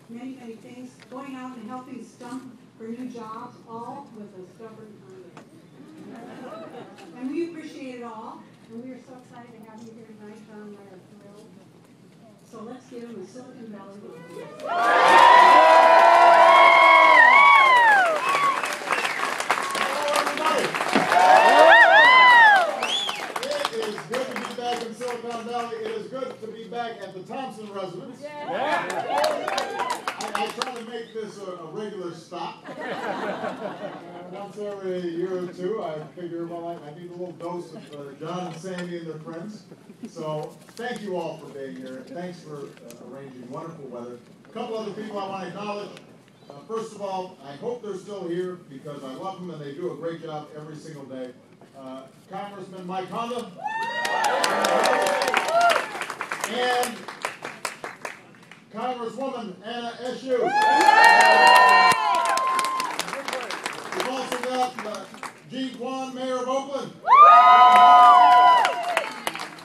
many, many things, going out and helping stump for new jobs, all with a stubborn eye. And we appreciate it all, and we are so excited to have you here tonight, John. We are thrilled. So let's give him a Silicon Valley welcome. Silicon Valley, it is good to be back at the Thompson residence. I try to make this a regular stop. Once every year or two, I figure, well, I need a little dose of John and Sandy and their friends. So thank you all for being here. Thanks for arranging wonderful weather. A couple other people I want to acknowledge. First of all, I hope they're still here because I love them and they do a great job every single day. Congressman Mike Honda and Congresswoman Anna Eshoo. We've also got Gene Kwan, Mayor of Oakland.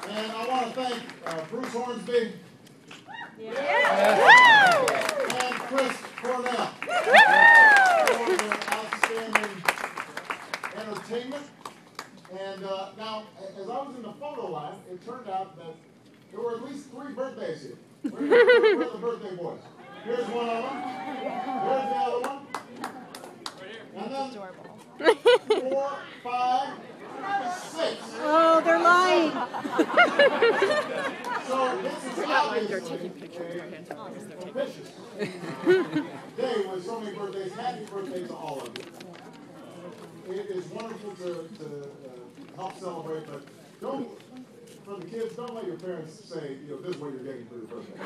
And I want to thank Bruce Hornsby and Chris Cornell for their outstanding entertainment. And now, as I was in the photo line, it turned out that there were at least 3 birthdays here. Where are the birthday boys? Here's one of them. Here's the other one. And then 4, 5, 6. Oh, they're lying. So this is obviously a propitious day with so many birthdays. Happy birthday to all of you. It is wonderful to help celebrate, but don't, for the kids, don't let your parents say, this is what you're getting for your birthday.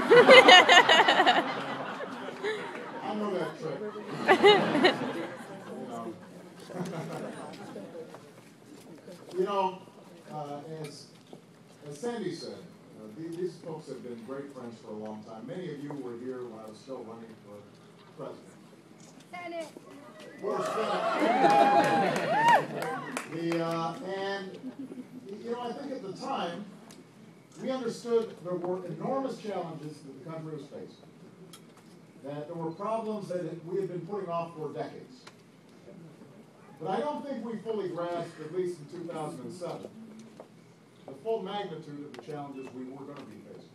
I know that trick. As Sandy said, these folks have been great friends for a long time. Many of you were here when I was still running for president. Senate. I think at the time, we understood there were enormous challenges that the country was facing. That there were problems that we had been putting off for decades. But I don't think we fully grasped, at least in 2007, the full magnitude of the challenges we were going to be facing.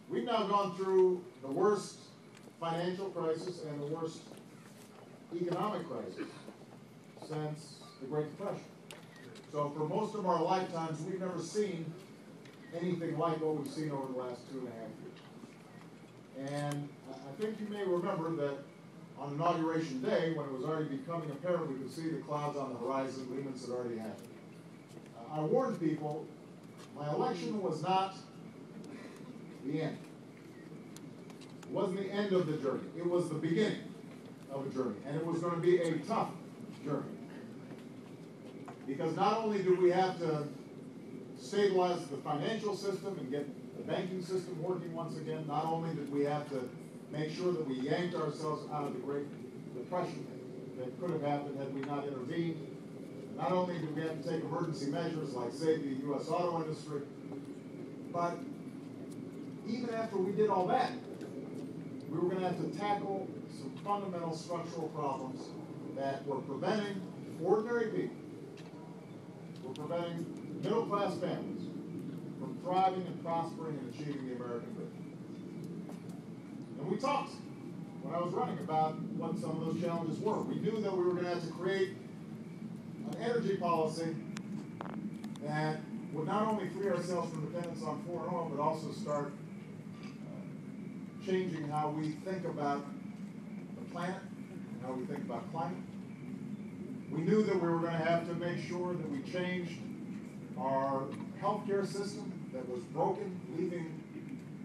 We've now gone through the worst financial crisis and the worst economic crisis since the Great Depression. So for most of our lifetimes, we've never seen anything like what we've seen over the last 2.5 years. And I think you may remember that on Inauguration Day, when it was already becoming apparent we could see the clouds on the horizon, Lehman's had already happened. I warned people, my election was not the end. It wasn't the end of the journey. It was the beginning of a journey. And it was going to be a tough journey. Because not only do we have to stabilize the financial system and get the banking system working once again, not only did we have to make sure that we yanked ourselves out of the Great Depression that could have happened had we not intervened, not only did we have to take emergency measures like save the U.S. auto industry, but even after we did all that, we were going to have to tackle some fundamental structural problems that were preventing ordinary people, were preventing middle-class families from thriving and prospering and achieving the American dream. And we talked, when I was running, about what some of those challenges were. We knew that we were going to have to create an energy policy that would not only free ourselves from dependence on foreign oil, but also start changing how we think about the planet and how we think about climate. We knew that we were going to have to make sure that we changed our healthcare system that was broken, leaving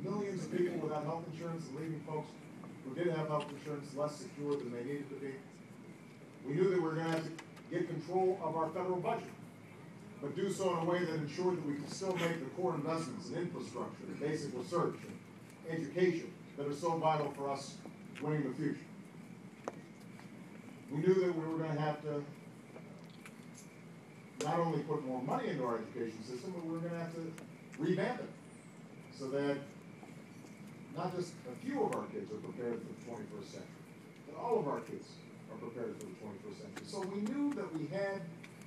millions of people without health insurance and leaving folks who did have health insurance less secure than they needed to be. We knew that we were going to have to get control of our federal budget, but do so in a way that ensured that we could still make the core investments in infrastructure, in basic research, and education that are so vital for us winning the future. We knew that we were going to have to not only put more money into our education system, but we were going to have to revamp it so that not just a few of our kids are prepared for the 21st century, but all of our kids are prepared for the 21st century. So we knew that we had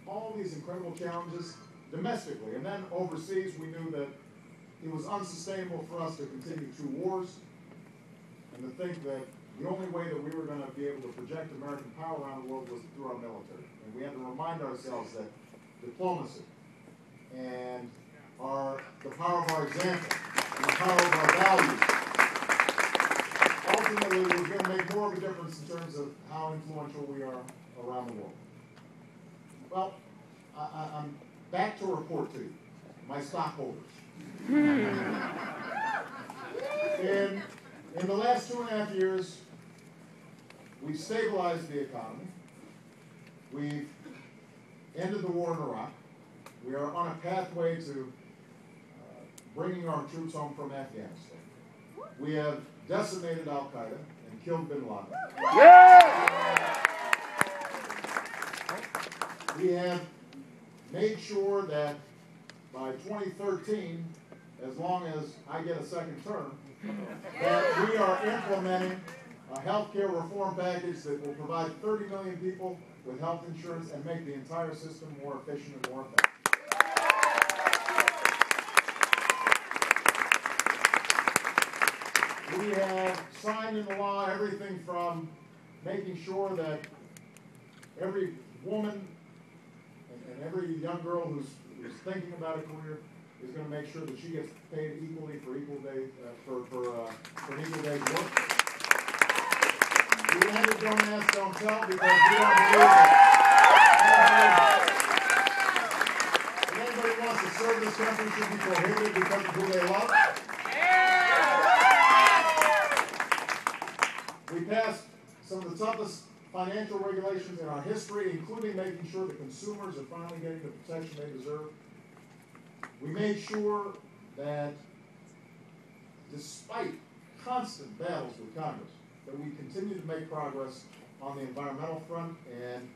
all these incredible challenges domestically, and then overseas we knew that it was unsustainable for us to continue two wars and to think that the only way that we were going to be able to project American power around the world was through our military. And we had to remind ourselves that diplomacy and the power of our example and the power of our values ultimately was going to make more of a difference in terms of how influential we are around the world. Well, I'm back to report to you, my stockholders. In the last 2.5 years, we've stabilized the economy. We've ended the war in Iraq. We are on a pathway to bringing our troops home from Afghanistan. We have decimated Al-Qaeda and killed bin Laden. Yeah! We have made sure that by 2013, as long as I get a second term, that we are implementing a health care reform package that will provide 30 million people with health insurance and make the entire system more efficient and more effective. We have signed into law everything from making sure that every woman and every young girl who's thinking about a career is going to make sure that she gets paid equally for equal day for an equal day's work. We ended Don't Ask, Don't Tell because we don't believe that if anybody wants to serve this country should be prohibited because of who they love. We passed some of the toughest financial regulations in our history, including making sure that consumers are finally getting the protection they deserve. We made sure that despite constant battles with Congress, that we continue to make progress on the environmental front, and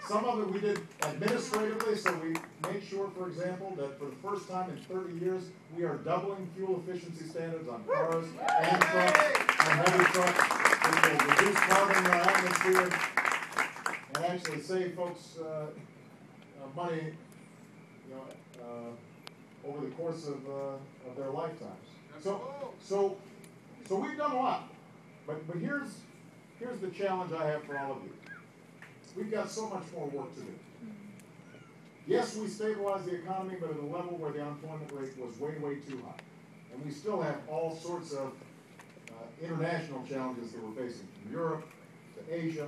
some of it we did administratively, so we made sure, for example, that for the first time in 30 years, we are doubling fuel efficiency standards on cars and trucks and heavy trucks, which will reduce carbon in our atmosphere and actually save folks money, over the course of their lifetimes. So we've done a lot, but here's the challenge I have for all of you. We've got so much more work to do. Yes, we stabilized the economy, but at a level where the unemployment rate was way, way too high. And we still have all sorts of international challenges that we're facing, from Europe to Asia.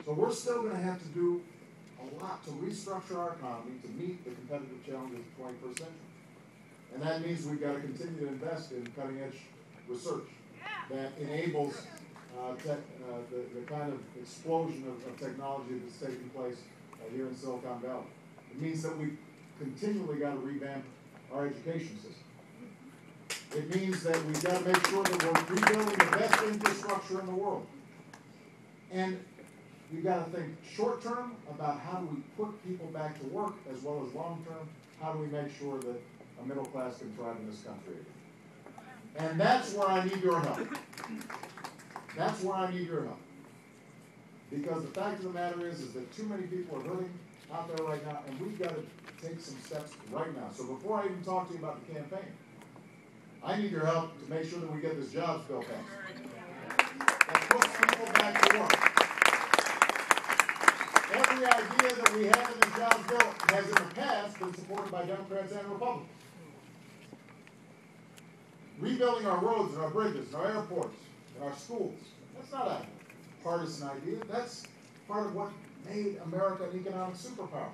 So we're still going to have to do a lot to restructure our economy to meet the competitive challenges of the 21st century. And that means we've got to continue to invest in cutting-edge research that enables the kind of explosion of technology that's taking place here in Silicon Valley. It means that we've continually got to revamp our education system. It means that we've got to make sure that we're rebuilding the best infrastructure in the world. And we've got to think short-term about how do we put people back to work, as well as long-term, how do we make sure that a middle class can thrive in this country. And that's where I need your help. That's where I need your help. Because the fact of the matter is that too many people are hurting out there right now, and we've got to take some steps right now. So before I even talk to you about the campaign, I need your help to make sure that we get this jobs bill passed. That puts people back to work. Every idea that we have in the jobs bill has in the past been supported by Democrats and Republicans. Rebuilding our roads and our bridges and our airports and our schools, that's not a partisan idea. That's part of what made America an economic superpower.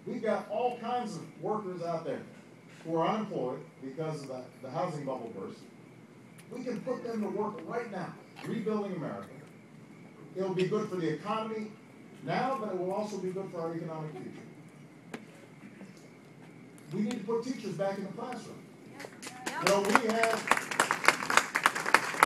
We've got all kinds of workers out there who are unemployed because of the housing bubble burst. We can put them to work right now, rebuilding America. It'll be good for the economy now, but it will also be good for our economic future. We need to put teachers back in the classroom. We have